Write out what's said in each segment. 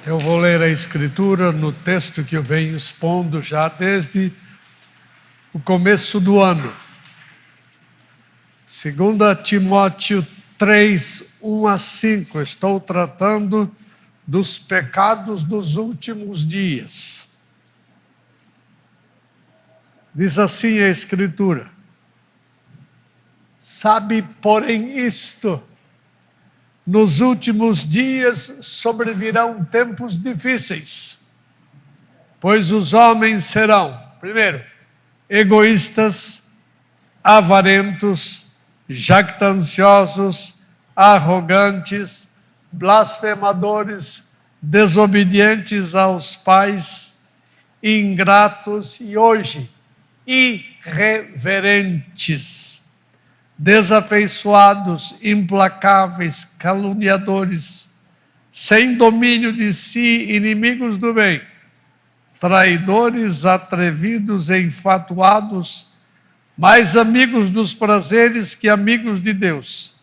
Eu vou ler a Escritura no texto que eu venho expondo já desde o começo do ano. 2 Timóteo 3, 1 a 5. Estou tratando dos pecados dos últimos dias. Diz assim a Escritura: sabe, porém, isto: nos últimos dias sobrevirão tempos difíceis, pois os homens serão, primeiro, egoístas, avarentos, jactanciosos, arrogantes, blasfemadores, desobedientes aos pais, ingratos e hoje irreverentes, desafeiçoados, implacáveis, caluniadores, sem domínio de si, inimigos do bem, traidores, atrevidos, enfatuados, mais amigos dos prazeres que amigos de Deus,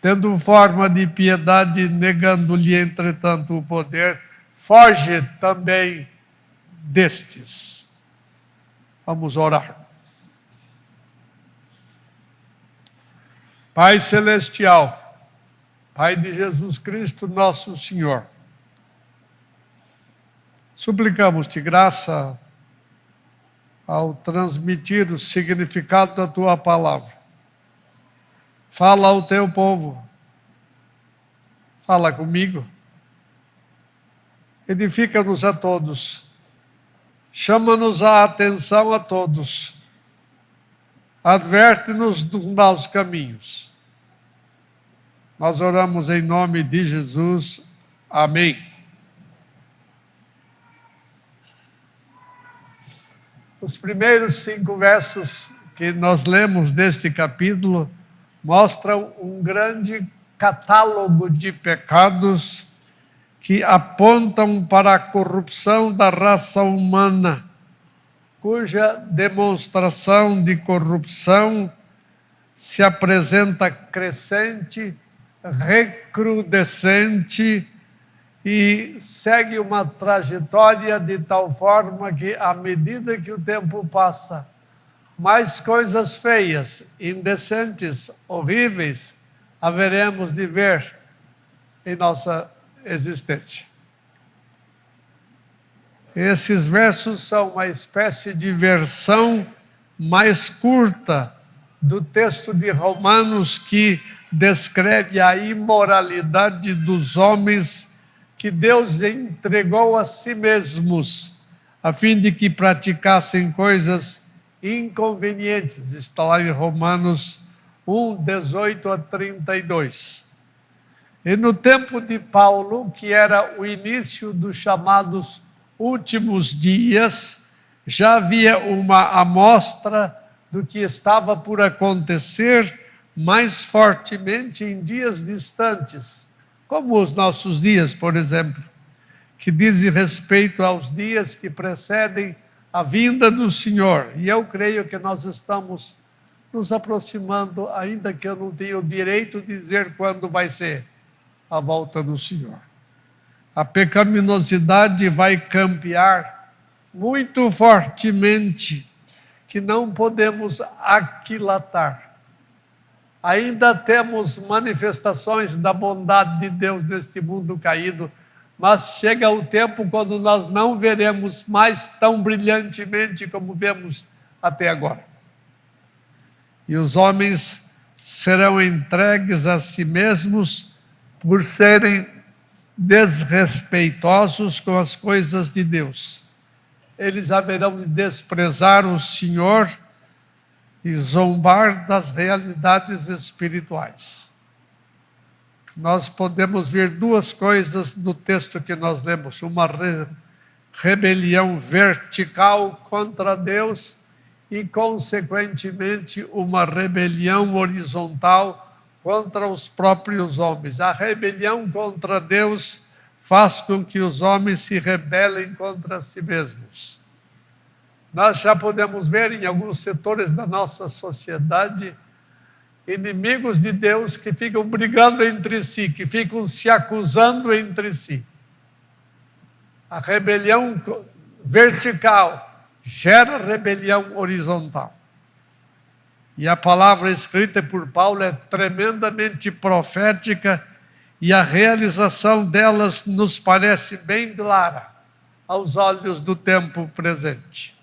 tendo forma de piedade, negando-lhe, entretanto, o poder. Foge também destes. Vamos orar. Pai Celestial, Pai de Jesus Cristo, nosso Senhor, suplicamos-te graça ao transmitir o significado da tua palavra. Fala ao teu povo, fala comigo, edifica-nos a todos, chama-nos a atenção a todos, adverte-nos dos maus caminhos. Nós oramos em nome de Jesus. Amém. Os primeiros 5 versos que nós lemos deste capítulo mostram um grande catálogo de pecados que apontam para a corrupção da raça humana, cuja demonstração de corrupção se apresenta crescente, recrudescente e segue uma trajetória de tal forma que, à medida que o tempo passa, mais coisas feias, indecentes, horríveis haveremos de ver em nossa existência. Esses versos são uma espécie de versão mais curta do texto de Romanos que descreve a imoralidade dos homens que Deus entregou a si mesmos, a fim de que praticassem coisas inconvenientes. Está lá em Romanos 1, 18 a 32. E no tempo de Paulo, que era o início dos chamados últimos dias, já havia uma amostra do que estava por acontecer mais fortemente em dias distantes, como os nossos dias, por exemplo, que dizem respeito aos dias que precedem a vinda do Senhor. E eu creio que nós estamos nos aproximando, ainda que eu não tenha o direito de dizer quando vai ser a volta do Senhor. A pecaminosidade vai campear muito fortemente, que não podemos aquilatar. Ainda temos manifestações da bondade de Deus neste mundo caído, mas chega o tempo quando nós não veremos mais tão brilhantemente como vemos até agora. E os homens serão entregues a si mesmos por serem desrespeitosos com as coisas de Deus. Eles haverão de desprezar o Senhor e zombar das realidades espirituais. Nós podemos ver 2 coisas no texto que nós lemos: uma rebelião vertical contra Deus e, consequentemente, uma rebelião horizontal contra os próprios homens. A rebelião contra Deus faz com que os homens se rebelem contra si mesmos. Nós já podemos ver em alguns setores da nossa sociedade inimigos de Deus que ficam brigando entre si, que ficam se acusando entre si. A rebelião vertical gera rebelião horizontal. E a palavra escrita por Paulo é tremendamente profética e a realização delas nos parece bem clara aos olhos do tempo presente.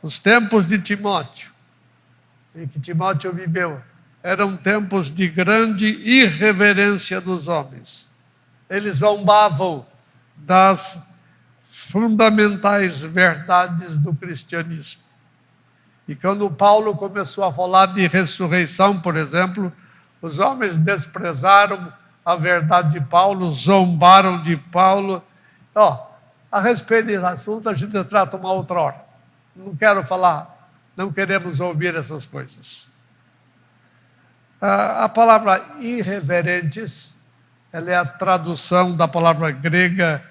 Os tempos de Timóteo, em que Timóteo viveu, eram tempos de grande irreverência dos homens. Eles zombavam das fundamentais verdades do cristianismo. E quando Paulo começou a falar de ressurreição, por exemplo, os homens desprezaram a verdade de Paulo, zombaram de Paulo. A respeito desse assunto, a gente trata uma outra hora. Não quero falar, não queremos ouvir essas coisas. A palavra irreverentes, ela é a tradução da palavra grega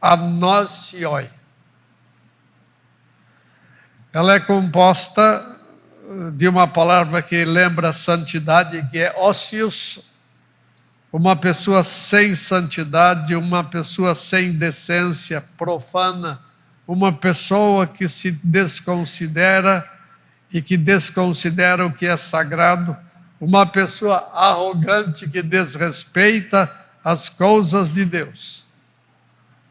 anosioi. Ela é composta de uma palavra que lembra santidade, que é ócios, uma pessoa sem santidade, uma pessoa sem decência, profana, uma pessoa que se desconsidera e que desconsidera o que é sagrado, uma pessoa arrogante que desrespeita as coisas de Deus.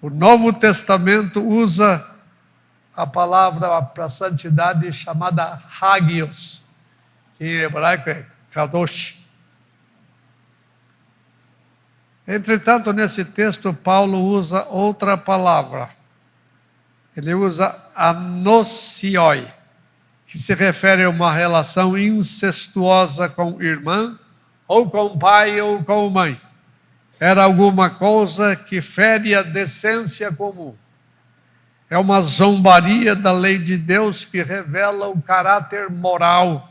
O Novo Testamento usa a palavra para santidade chamada hagios, que em hebraico é kadosh. Entretanto, nesse texto, Paulo usa outra palavra. Ele usa anosioi, que se refere a uma relação incestuosa com irmã, ou com pai, ou com mãe. Era alguma coisa que fere a decência comum. É uma zombaria da lei de Deus que revela o caráter moral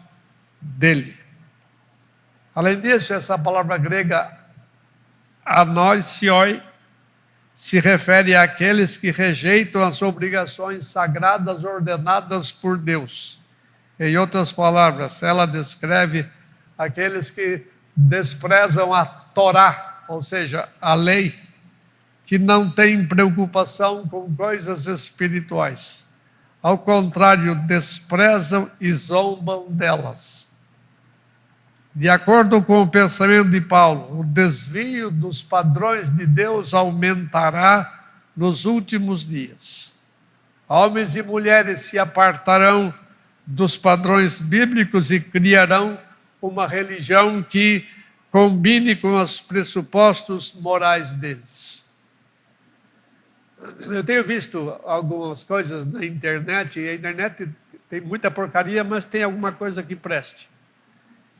dele. Além disso, essa palavra grega anosioi se refere àqueles que rejeitam as obrigações sagradas ordenadas por Deus. Em outras palavras, ela descreve aqueles que desprezam a Torá, ou seja, a lei, que não têm preocupação com coisas espirituais. Ao contrário, desprezam e zombam delas. De acordo com o pensamento de Paulo, o desvio dos padrões de Deus aumentará nos últimos dias. Homens e mulheres se apartarão dos padrões bíblicos e criarão uma religião que combine com os pressupostos morais deles. Eu tenho visto algumas coisas na internet, e a internet tem muita porcaria, mas tem alguma coisa que preste.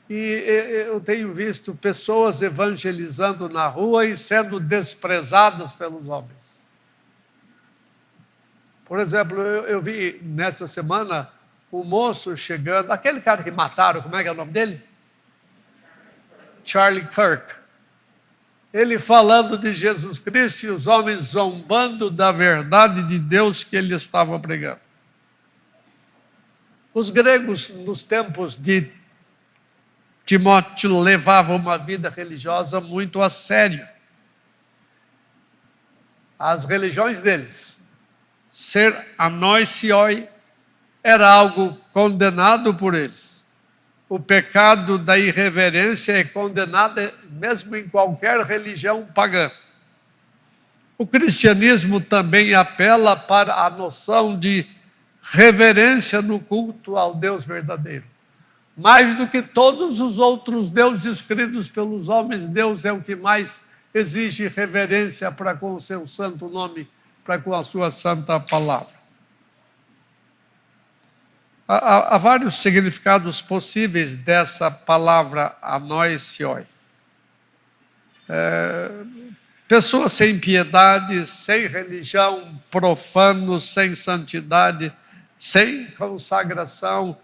E eu tenho visto pessoas evangelizando na rua e sendo desprezadas pelos homens. Por exemplo, eu vi nessa semana um moço chegando, aquele cara que mataram, como é que é o nome dele? Charlie Kirk. Ele falando de Jesus Cristo e os homens zombando da verdade de Deus que ele estava pregando. Os gregos, nos tempos de Timóteo, levavam uma vida religiosa muito a sério. As religiões deles, ser anosioi, era algo condenado por eles. O pecado da irreverência é condenado mesmo em qualquer religião pagã. O cristianismo também apela para a noção de reverência no culto ao Deus verdadeiro. Mais do que todos os outros deuses escritos pelos homens, Deus é o que mais exige reverência para com o seu santo nome, para com a sua santa palavra. Há vários significados possíveis dessa palavra anosioi. Pessoas sem piedade, sem religião, profanos, sem santidade, sem consagração,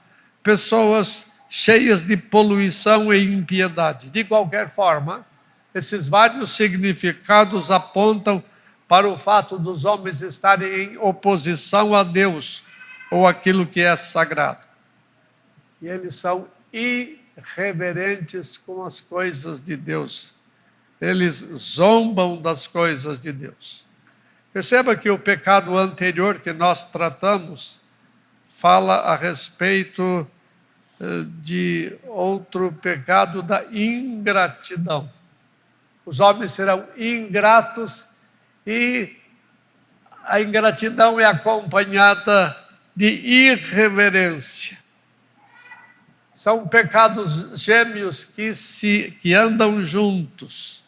pessoas cheias de poluição e impiedade. De qualquer forma, esses vários significados apontam para o fato dos homens estarem em oposição a Deus, ou aquilo que é sagrado. E eles são irreverentes com as coisas de Deus. Eles zombam das coisas de Deus. Perceba que o pecado anterior que nós tratamos fala a respeito de outro pecado da ingratidão. Os homens serão ingratos e a ingratidão é acompanhada de irreverência. São pecados gêmeos que andam juntos.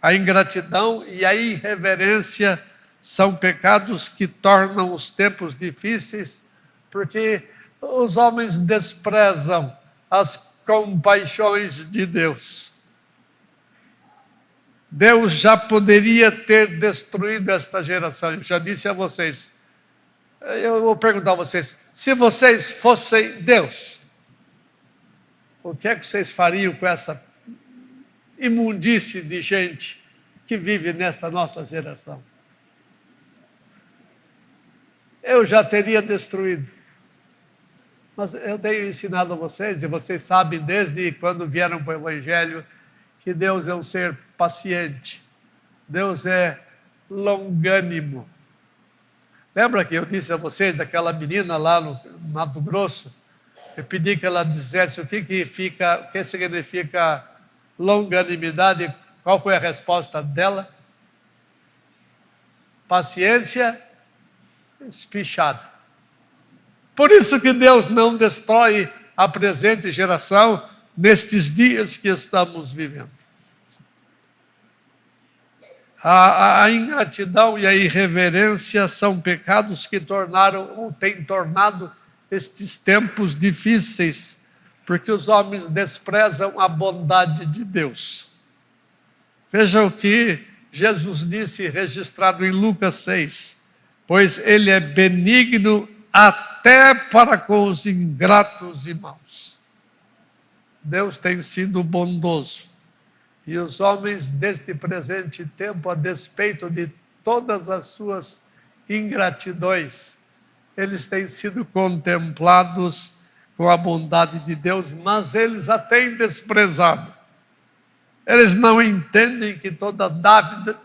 A ingratidão e a irreverência são pecados que tornam os tempos difíceis, porque os homens desprezam as compaixões de Deus. Deus já poderia ter destruído esta geração. Eu já disse a vocês, eu vou perguntar a vocês, se vocês fossem Deus, o que é que vocês fariam com essa imundície de gente que vive nesta nossa geração? Eu já teria destruído. Mas eu tenho ensinado a vocês, e vocês sabem desde quando vieram para o Evangelho, que Deus é um ser paciente. Deus é longânimo. Lembra que eu disse a vocês daquela menina lá no Mato Grosso? Eu pedi que ela dissesse o que significa longanimidade. Qual foi a resposta dela? Paciência espichada. Por isso que Deus não destrói a presente geração nestes dias que estamos vivendo. A ingratidão e a irreverência são pecados que têm tornado estes tempos difíceis, porque os homens desprezam a bondade de Deus. Veja o que Jesus disse, registrado em Lucas 6, pois ele é benigno até para com os ingratos e maus. Deus tem sido bondoso. E os homens deste presente tempo, a despeito de todas as suas ingratidões, eles têm sido contemplados com a bondade de Deus, mas eles a têm desprezado. Eles não entendem que toda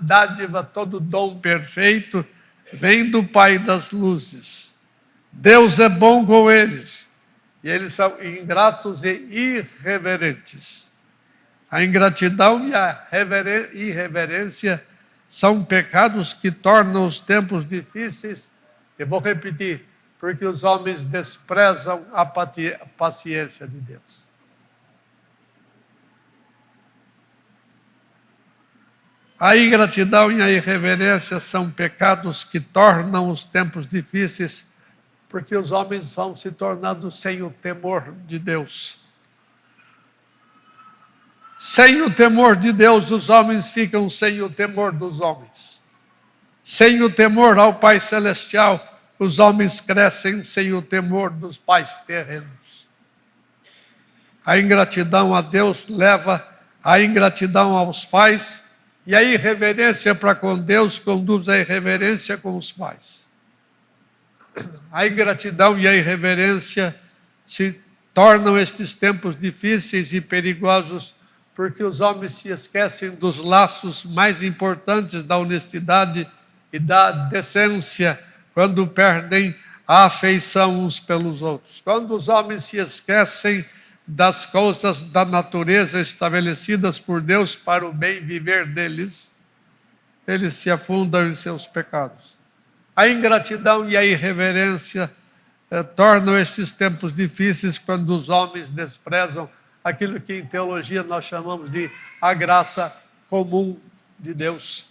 dádiva, todo dom perfeito vem do Pai das luzes. Deus é bom com eles, e eles são ingratos e irreverentes. A ingratidão e a irreverência são pecados que tornam os tempos difíceis. Eu vou repetir, porque os homens desprezam a paciência de Deus. A ingratidão e a irreverência são pecados que tornam os tempos difíceis, porque os homens vão se tornando sem o temor de Deus. Sem o temor de Deus, os homens ficam sem o temor dos homens. Sem o temor ao Pai Celestial, os homens crescem sem o temor dos pais terrenos. A ingratidão a Deus leva à ingratidão aos pais, e a irreverência para com Deus conduz à irreverência com os pais. A ingratidão e a irreverência se tornam estes tempos difíceis e perigosos, porque os homens se esquecem dos laços mais importantes da honestidade e da decência, quando perdem a afeição uns pelos outros. Quando os homens se esquecem das coisas da natureza estabelecidas por Deus para o bem viver deles, eles se afundam em seus pecados. A ingratidão e a irreverência tornam esses tempos difíceis quando os homens desprezam aquilo que em teologia nós chamamos de a graça comum de Deus.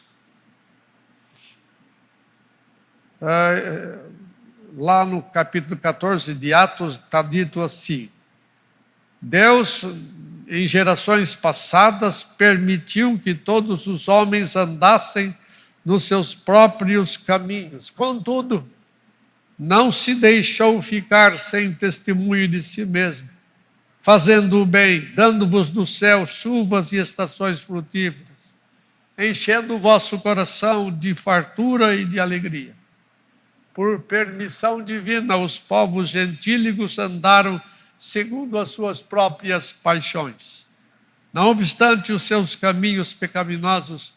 Lá no capítulo 14 de Atos está dito assim: Deus, em gerações passadas, permitiu que todos os homens andassem nos seus próprios caminhos. Contudo, não se deixou ficar sem testemunho de si mesmo, fazendo o bem, dando-vos do céu chuvas e estações frutíferas, enchendo o vosso coração de fartura e de alegria. Por permissão divina, os povos gentílicos andaram segundo as suas próprias paixões. Não obstante os seus caminhos pecaminosos,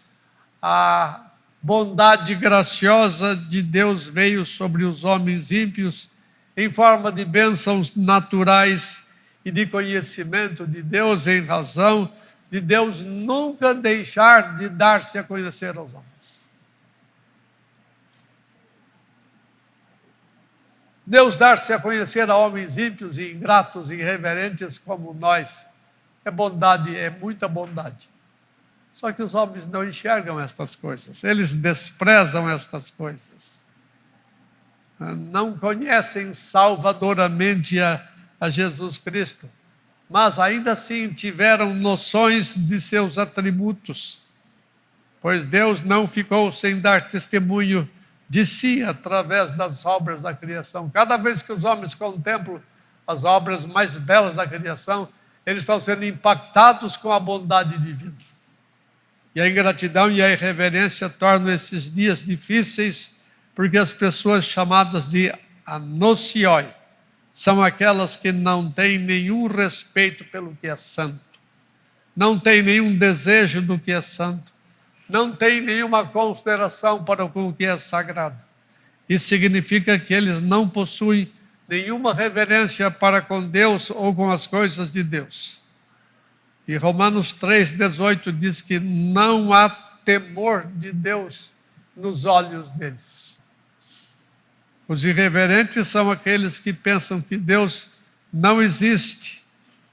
a bondade graciosa de Deus veio sobre os homens ímpios em forma de bênçãos naturais e de conhecimento de Deus em razão de Deus nunca deixar de dar-se a conhecer aos homens. Deus dar-se a conhecer a homens ímpios e ingratos e irreverentes como nós é bondade, é muita bondade. Só que os homens não enxergam estas coisas, eles desprezam estas coisas. Não conhecem salvadoramente a Jesus Cristo, mas ainda assim tiveram noções de seus atributos, pois Deus não ficou sem dar testemunho de si através das obras da criação. Cada vez que os homens contemplam as obras mais belas da criação, eles estão sendo impactados com a bondade divina. E a ingratidão e a irreverência tornam esses dias difíceis, porque as pessoas chamadas de anocioi são aquelas que não têm nenhum respeito pelo que é santo, não têm nenhum desejo do que é santo, não têm nenhuma consideração para o que é sagrado. Isso significa que eles não possuem nenhuma reverência para com Deus ou com as coisas de Deus. E Romanos 3,18 diz que não há temor de Deus nos olhos deles. Os irreverentes são aqueles que pensam que Deus não existe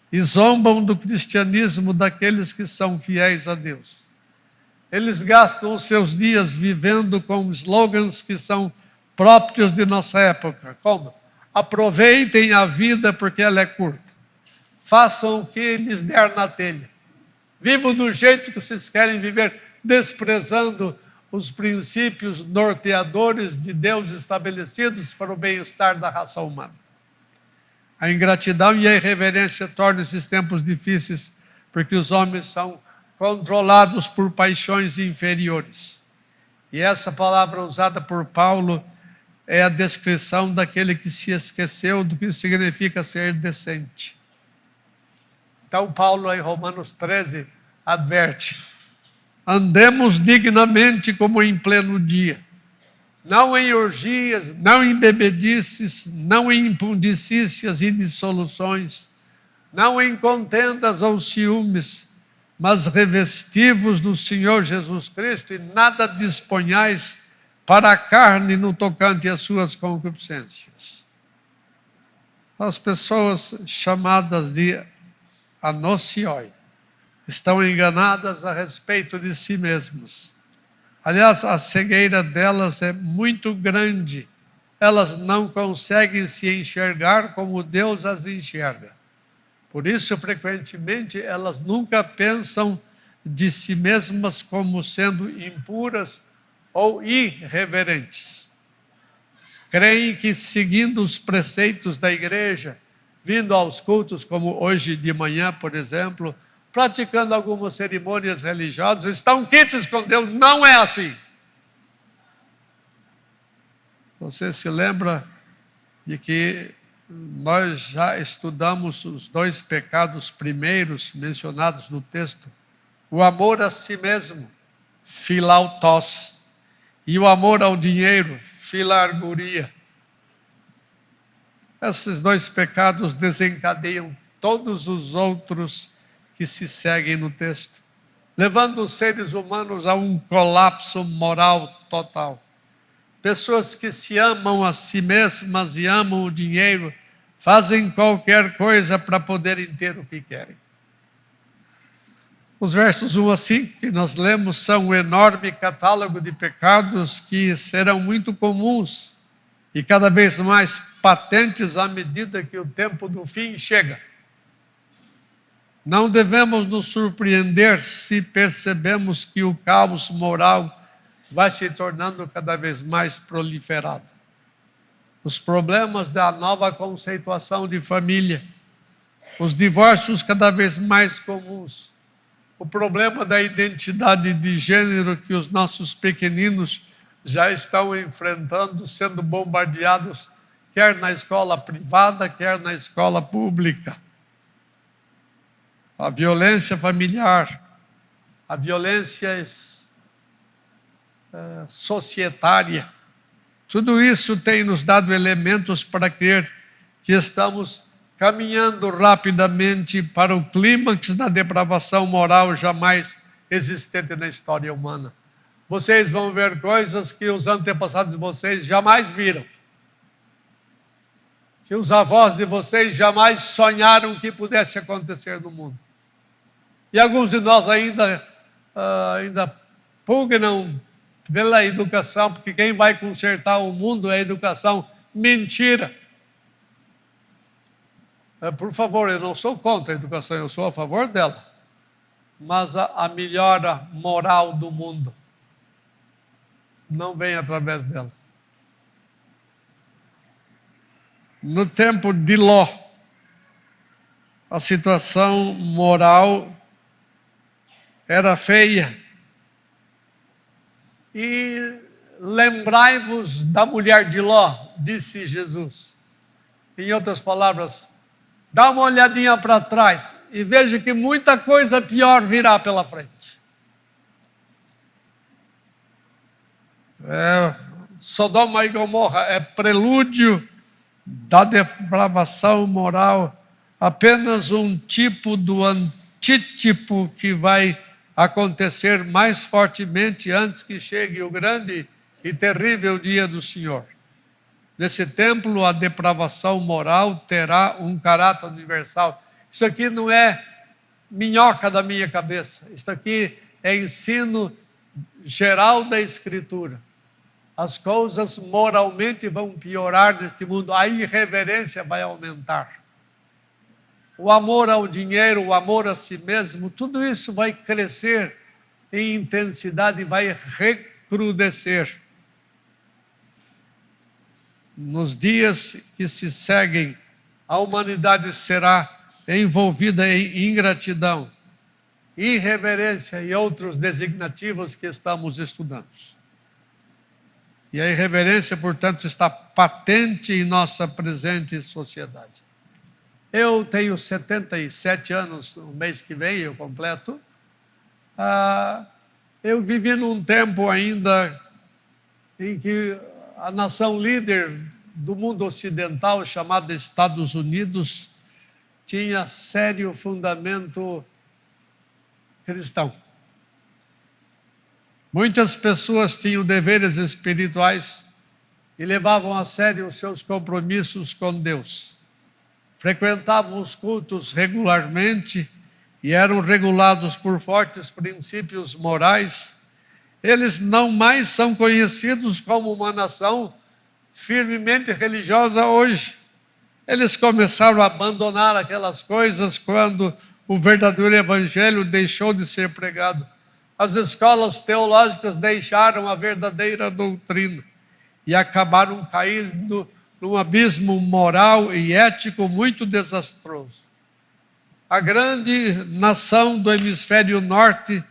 e zombam do cristianismo daqueles que são fiéis a Deus. Eles gastam os seus dias vivendo com slogans que são próprios de nossa época, como: aproveitem a vida porque ela é curta, façam o que lhes der na telha, vivam do jeito que vocês querem viver, desprezando os princípios norteadores de Deus estabelecidos para o bem-estar da raça humana. A ingratidão e a irreverência tornam esses tempos difíceis, porque os homens são controlados por paixões inferiores. E essa palavra usada por Paulo é a descrição daquele que se esqueceu do que significa ser decente. Então Paulo, em Romanos 13, adverte: andemos dignamente como em pleno dia, não em orgias, não em bebedices, não em impundicícias e dissoluções, não em contendas ou ciúmes, mas revestivos do Senhor Jesus Cristo e nada disponhais para a carne no tocante às suas concupiscências. As pessoas chamadas de anocioi estão enganadas a respeito de si mesmas. Aliás, a cegueira delas é muito grande. Elas não conseguem se enxergar como Deus as enxerga. Por isso, frequentemente, elas nunca pensam de si mesmas como sendo impuras ou irreverentes. Creem que, seguindo os preceitos da igreja, vindo aos cultos, como hoje de manhã, por exemplo, praticando algumas cerimônias religiosas, estão quites com Deus. Não é assim. Você se lembra de que nós já estudamos os dois pecados primeiros mencionados no texto: o amor a si mesmo, philautos, e o amor ao dinheiro, philarguria. Esses dois pecados desencadeiam todos os outros que se seguem no texto, levando os seres humanos a um colapso moral total. Pessoas que se amam a si mesmas e amam o dinheiro, fazem qualquer coisa para poderem ter o que querem. Os versos 1 a 5 que nós lemos são um enorme catálogo de pecados que serão muito comuns e cada vez mais patentes à medida que o tempo do fim chega. Não devemos nos surpreender se percebemos que o caos moral vai se tornando cada vez mais proliferado. Os problemas da nova conceituação de família, os divórcios cada vez mais comuns, o problema da identidade de gênero que os nossos pequeninos já estão enfrentando, sendo bombardeados, quer na escola privada, quer na escola pública. A violência familiar, a violência societária. Tudo isso tem nos dado elementos para crer que estamos caminhando rapidamente para o clímax da depravação moral jamais existente na história humana. Vocês vão ver coisas que os antepassados de vocês jamais viram, que os avós de vocês jamais sonharam que pudesse acontecer no mundo. E alguns de nós ainda pugnam pela educação, porque quem vai consertar o mundo é a educação. Mentira! Por favor, eu não sou contra a educação, eu sou a favor dela. Mas a melhora moral do mundo não vem através dela. No tempo de Ló, a situação moral era feia. E lembrai-vos da mulher de Ló, disse Jesus. Em outras palavras, dá uma olhadinha para trás e veja que muita coisa pior virá pela frente. Sodoma e Gomorra é prelúdio da depravação moral, apenas um tipo do antítipo que vai acontecer mais fortemente antes que chegue o grande e terrível dia do Senhor. Nesse templo, a depravação moral terá um caráter universal. Isso aqui não é minhoca da minha cabeça. Isso aqui é ensino geral da Escritura. As coisas moralmente vão piorar neste mundo. A irreverência vai aumentar. O amor ao dinheiro, o amor a si mesmo, tudo isso vai crescer em intensidade e vai recrudescer. Nos dias que se seguem, a humanidade será envolvida em ingratidão, irreverência e outros designativos que estamos estudando. E a irreverência, portanto, está patente em nossa presente sociedade. Eu tenho 77 anos, no mês que vem eu completo. Eu vivi num tempo ainda em que a nação líder do mundo ocidental, chamada Estados Unidos, tinha sério fundamento cristão. Muitas pessoas tinham deveres espirituais e levavam a sério os seus compromissos com Deus. Frequentavam os cultos regularmente e eram regulados por fortes princípios morais. Eles não mais são conhecidos como uma nação firmemente religiosa hoje. Eles começaram a abandonar aquelas coisas quando o verdadeiro evangelho deixou de ser pregado. As escolas teológicas deixaram a verdadeira doutrina e acabaram caindo num abismo moral e ético muito desastroso. A grande nação do hemisfério norte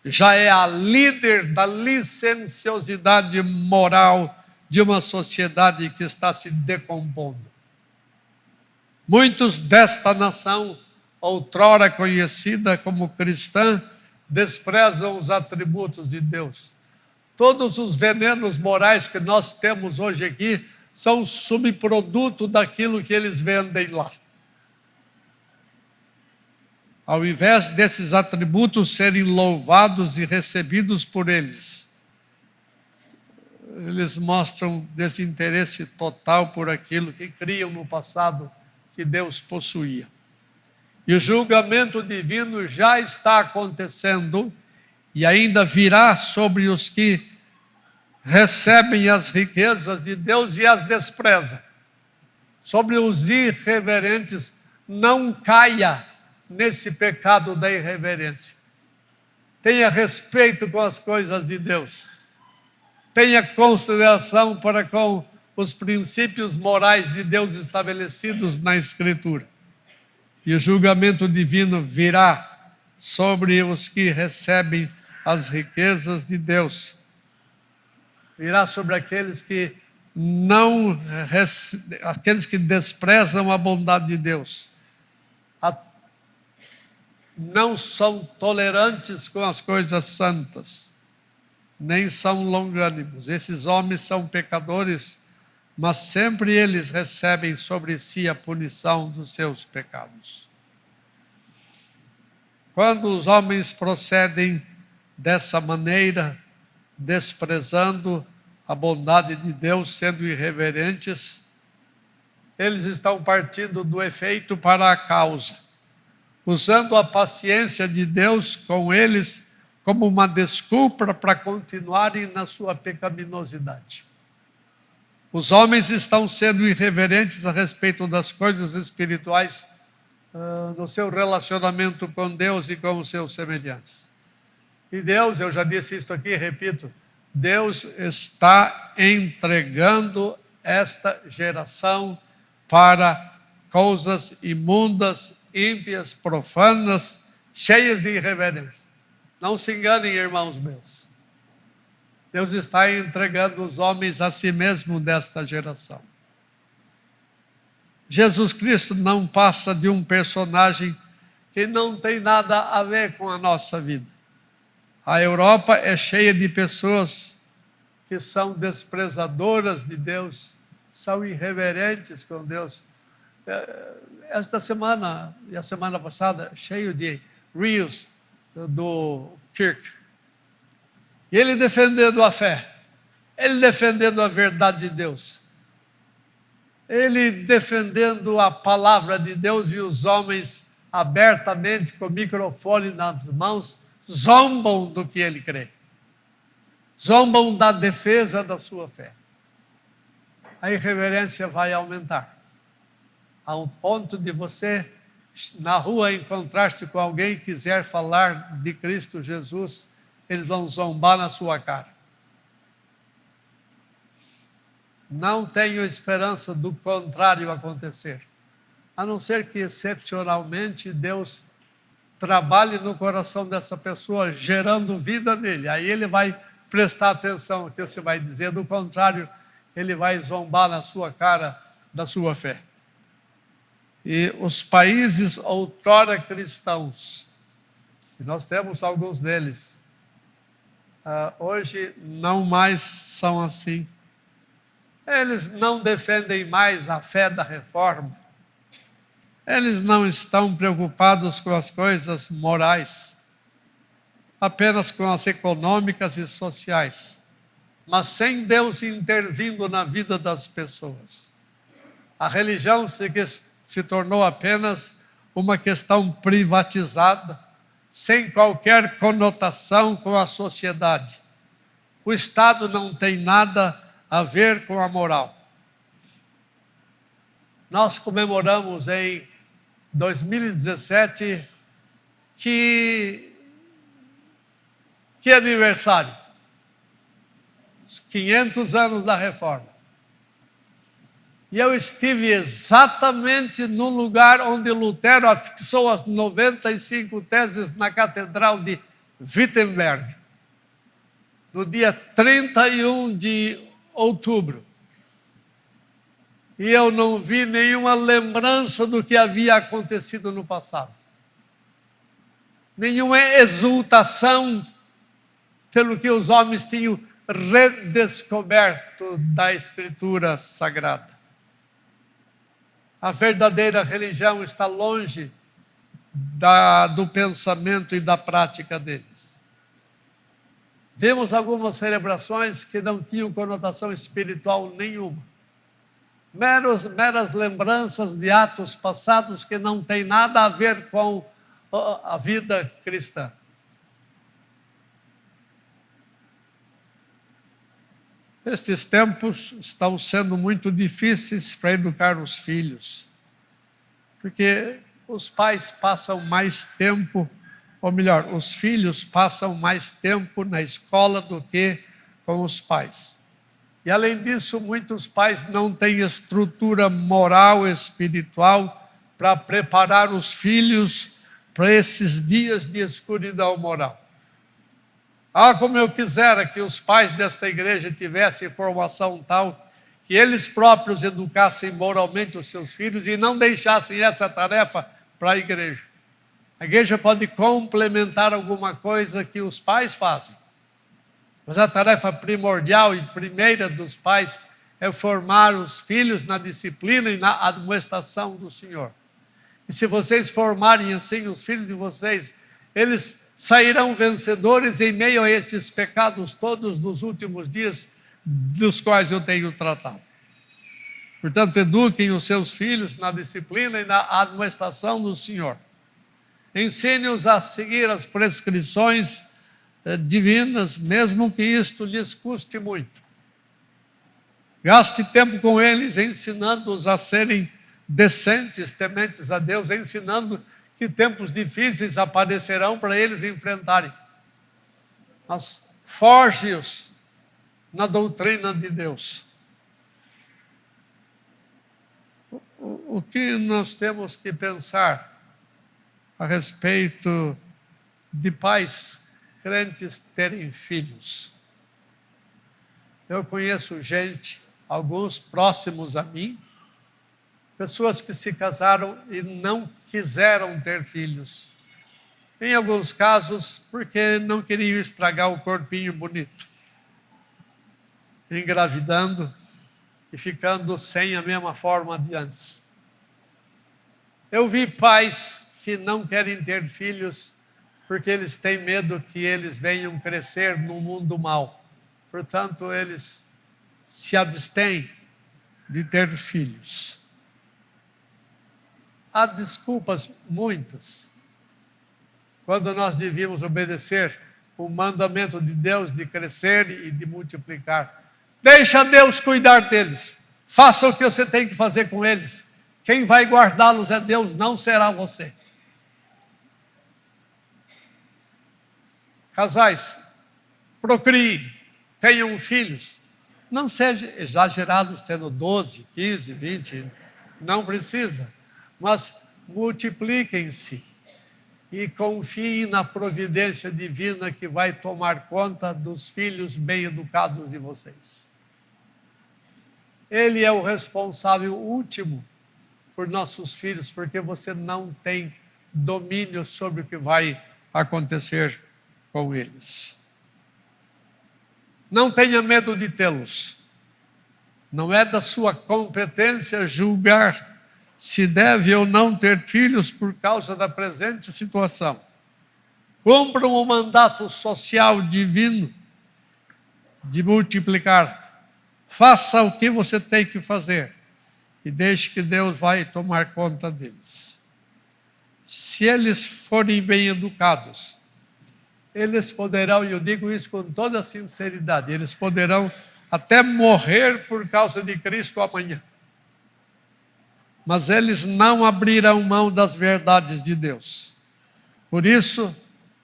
já é a líder da licenciosidade moral de uma sociedade que está se decompondo. Muitos desta nação, outrora conhecida como cristã, desprezam os atributos de Deus. Todos os venenos morais que nós temos hoje aqui são subproduto daquilo que eles vendem lá. Ao invés desses atributos serem louvados e recebidos por eles, eles mostram desinteresse total por aquilo que criam no passado que Deus possuía. E o julgamento divino já está acontecendo e ainda virá sobre os que recebem as riquezas de Deus e as desprezam. Sobre os irreverentes, não caia nesse pecado da irreverência. Tenha respeito com as coisas de Deus. Tenha consideração para com os princípios morais de Deus estabelecidos na Escritura. E o julgamento divino virá sobre os que recebem as riquezas de Deus. Virá sobre aqueles que aqueles que desprezam a bondade de Deus. Não são tolerantes com as coisas santas. nem são longânimos. Esses homens são pecadores, mas sempre eles recebem sobre si a punição dos seus pecados. Quando os homens procedem dessa maneira, desprezando a bondade de Deus, sendo irreverentes, eles estão partindo do efeito para a causa, usando a paciência de Deus com eles como uma desculpa para continuarem na sua pecaminosidade. Os homens estão sendo irreverentes a respeito das coisas espirituais no seu relacionamento com Deus e com os seus semelhantes. E Deus, eu já disse isso aqui, repito, Deus está entregando esta geração para coisas imundas, ímpias, profanas, cheias de irreverência. Não se enganem, irmãos meus. Deus está entregando os homens a si mesmo desta geração. Jesus Cristo não passa de um personagem que não tem nada a ver com a nossa vida. A Europa é cheia de pessoas que são desprezadoras de Deus, são irreverentes com Deus. Esta semana e a semana passada, cheio de reels do Kirk. E ele defendendo a fé, ele defendendo a verdade de Deus, ele defendendo a palavra de Deus, e os homens abertamente, com o microfone nas mãos, zombam do que ele crê. Zombam da defesa da sua fé. A irreverência vai aumentar, a um ponto de você, na rua, encontrar-se com alguém que quiser falar de Cristo Jesus, eles vão zombar na sua cara. Não tenho esperança do contrário acontecer, a não ser que, excepcionalmente, Deus trabalhe no coração dessa pessoa, gerando vida nele. Aí ele vai prestar atenção ao que você vai dizer, do contrário, ele vai zombar na sua cara da sua fé. E os países outrora cristãos, e nós temos alguns deles, hoje não mais são assim. Eles não defendem mais a fé da reforma. Eles não estão preocupados com as coisas morais, apenas com as econômicas e sociais, mas sem Deus intervindo na vida das pessoas. A religião se tornou apenas uma questão privatizada, sem qualquer conotação com a sociedade. O Estado não tem nada a ver com a moral. Nós comemoramos em 2017 que aniversário? Os 500 anos da Reforma. E eu estive exatamente no lugar onde Lutero afixou as 95 teses na Catedral de Wittenberg, no dia 31 de outubro. E eu não vi nenhuma lembrança do que havia acontecido no passado. Nenhuma exultação pelo que os homens tinham redescoberto da Escritura Sagrada. A verdadeira religião está longe do pensamento e da prática deles. Vimos algumas celebrações que não tinham conotação espiritual nenhuma. Meras lembranças de atos passados que não têm nada a ver com a vida cristã. Estes tempos estão sendo muito difíceis para educar os filhos, porque os pais passam mais tempo, ou melhor, os filhos passam mais tempo na escola do que com os pais. E além disso, muitos pais não têm estrutura moral e espiritual para preparar os filhos para esses dias de escuridão moral. Como eu quisera que os pais desta igreja tivessem formação tal que eles próprios educassem moralmente os seus filhos e não deixassem essa tarefa para a igreja. A igreja pode complementar alguma coisa que os pais fazem, Mas a tarefa primordial e primeira dos pais é formar os filhos na disciplina e na admoestação do Senhor. E se vocês formarem assim os filhos de vocês, eles sairão vencedores em meio a esses pecados todos dos últimos dias, dos quais eu tenho tratado. Portanto, eduquem os seus filhos na disciplina e na admoestação do Senhor. Ensine-os a seguir as prescrições divinas, mesmo que isto lhes custe muito. Gaste tempo com eles, ensinando-os a serem decentes, tementes a Deus, ensinando que tempos difíceis aparecerão para eles enfrentarem. Mas forge-os na doutrina de Deus. O que nós temos que pensar a respeito de pais crentes terem filhos? Eu conheço gente, alguns próximos a mim, pessoas que se casaram e não quiseram ter filhos. Em alguns casos, porque não queriam estragar o corpinho bonito, engravidando e ficando sem a mesma forma de antes. Eu vi pais que não querem ter filhos porque eles têm medo que eles venham crescer no mundo mau. Portanto, eles se abstêm de ter filhos. Há desculpas muitas quando nós devíamos obedecer o mandamento de Deus de crescer e de multiplicar. Deixa Deus cuidar deles. Faça o que você tem que fazer com eles. Quem vai guardá-los é Deus, não será você. Casais, procriem, tenham filhos. Não sejam exagerados tendo 12, 15, 20, não precisa. Mas multipliquem-se e confiem na providência divina que vai tomar conta dos filhos bem educados de vocês. Ele é o responsável último por nossos filhos, porque você não tem domínio sobre o que vai acontecer com eles. Não tenha medo de tê-los. Não é da sua competência julgar se deve ou não ter filhos por causa da presente situação. Cumpram o mandato social divino de multiplicar. Faça o que você tem que fazer e deixe que Deus vai tomar conta deles. Se eles forem bem educados, eles poderão, e eu digo isso com toda sinceridade, eles poderão até morrer por causa de Cristo amanhã. Mas eles não abrirão mão das verdades de Deus. Por isso,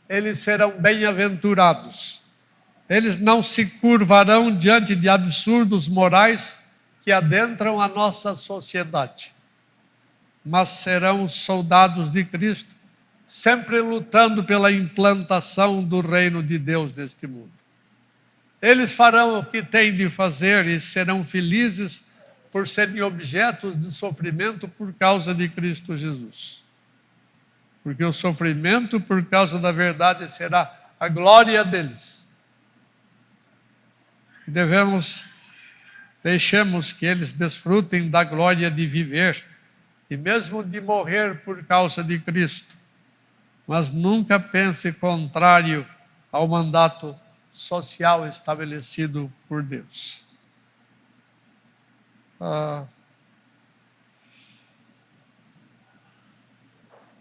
eles serão bem-aventurados. Eles não se curvarão diante de absurdos morais que adentram a nossa sociedade, mas serão soldados de Cristo, sempre lutando pela implantação do reino de Deus neste mundo. Eles farão o que têm de fazer e serão felizes por serem objetos de sofrimento por causa de Cristo Jesus. Porque o sofrimento por causa da verdade será a glória deles. Deixemos que eles desfrutem da glória de viver e mesmo de morrer por causa de Cristo. Mas nunca pense contrário ao mandato social estabelecido por Deus.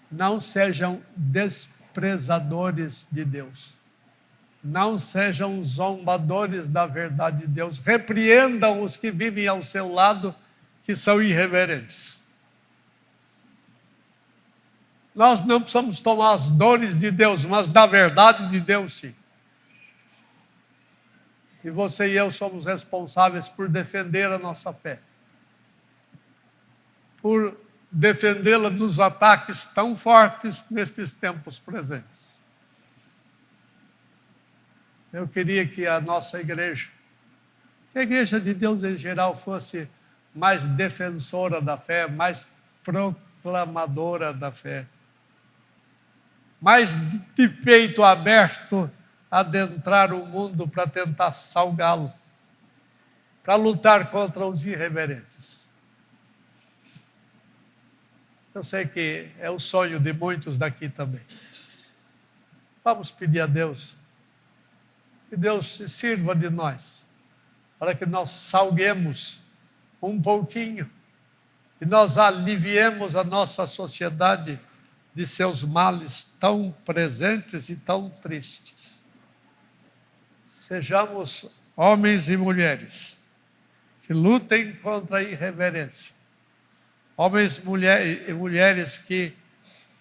Não sejam desprezadores de Deus. Não sejam zombadores da verdade de Deus. Repreendam os que vivem ao seu lado, que são irreverentes. Nós não precisamos tomar as dores de Deus, mas da verdade de Deus, sim. E você e eu somos responsáveis por defender a nossa fé, por defendê-la dos ataques tão fortes nestes tempos presentes. Eu queria que a nossa igreja, que a igreja de Deus em geral, fosse mais defensora da fé, mais proclamadora da fé, mais de peito aberto adentrar o mundo para tentar salgá-lo, para lutar contra os irreverentes. Eu sei que é o sonho de muitos daqui também. Vamos pedir a Deus que Deus se sirva de nós, para que nós salguemos um pouquinho e nós aliviemos a nossa sociedade de seus males tão presentes e tão tristes. Sejamos homens e mulheres que lutem contra a irreverência. Homens e mulheres que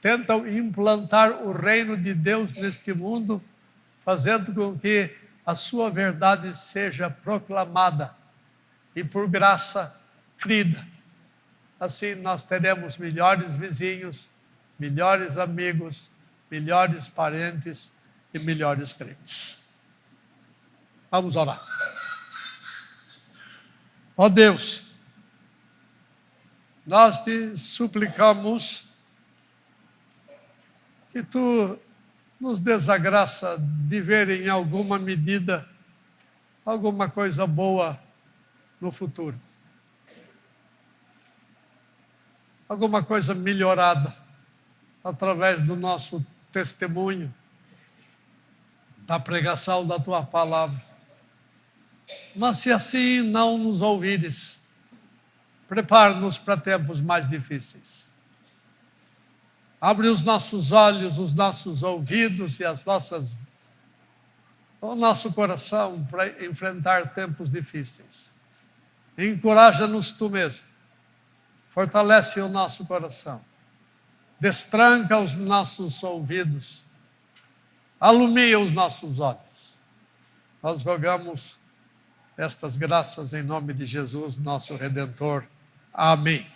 tentam implantar o reino de Deus neste mundo, fazendo com que a sua verdade seja proclamada e por graça crida. Assim nós teremos melhores vizinhos, melhores amigos, melhores parentes e melhores crentes. Vamos orar. Ó Deus, nós te suplicamos que tu nos dês a graça de ver em alguma medida alguma coisa boa no futuro. Alguma coisa melhorada através do nosso testemunho, da pregação da tua palavra. Mas se assim não nos ouvires, prepara-nos para tempos mais difíceis. Abre os nossos olhos, os nossos ouvidos e o nosso coração para enfrentar tempos difíceis. Encoraja-nos tu mesmo. Fortalece o nosso coração. Destranca os nossos ouvidos. Alumia os nossos olhos. Nós rogamos estas graças em nome de Jesus, nosso Redentor. Amém.